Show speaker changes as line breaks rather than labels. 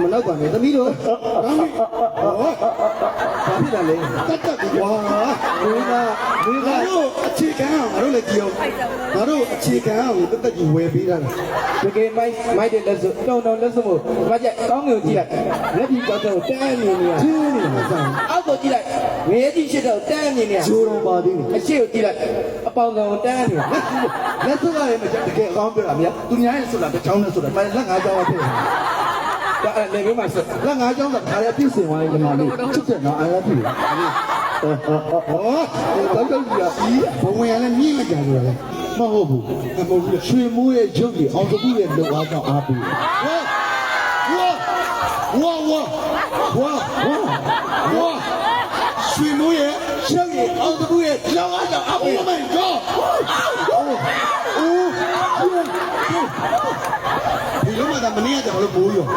မနောက်ပါနဲ့သမီးတို့ဘာဖြစ်တာလဲတတ်တတ်ဝါမင်းကတို့အခြေခံအောင်ငါတို့လည်းကြည့်အောင်ငါတို့အခြေခံအောင်တက်တက်ကြီးဝယ်ပေးတာတကယ်မိုက်တဲ့လက်စွပ်တုံလက်စွပ်မို့ဘာကြကောင်းငယ်ကြည့်လိုက်လက်ပြီးတော့တဲနေနေရချင်းနေမှာစမ်းအောက်ကိုကြည့်လိုက်ငရဲကြီးရှိတော့တဲနေနေရဂျိုးတော်ပါသေးတယ်အရှိကိုကြည့်လိုက်အပေါင်းကောင်တဲနေလက်စွပ်ကလည်းမကြတကယ်အကောင်းပြောတာဗျာသူများရဲ့ဆိုတာတစ်ချောင်းနဲ့ဆိုတာလက်ငါးချောင်းအဖြစ်ဒါလည်းမျိုးမှဆက်လက်ငါးချောင်းကဒါလည်းပြည့်စင်သွားရင်ဒီမှာလေးချစ်တယ်နော်အားရပြီတော့ကြီးဘဝင်ရလည်းမြင့်မကြဘူးလေမဟုတ်ဘူးမဟုတ်ဘူးရွှေမိုးရဲ့ရုပ်ကြီးအောင်တကူရဲ့လုံအားကြောင့်အားပေးဝါရွှေမိုးရဲ့ရုပ်ကြီးအောင်တကူရဲ့လုံအားကြောင့်အားပေးမယ်ကြောဒီလိုမှသာမနေရကြလို့ပိုးရော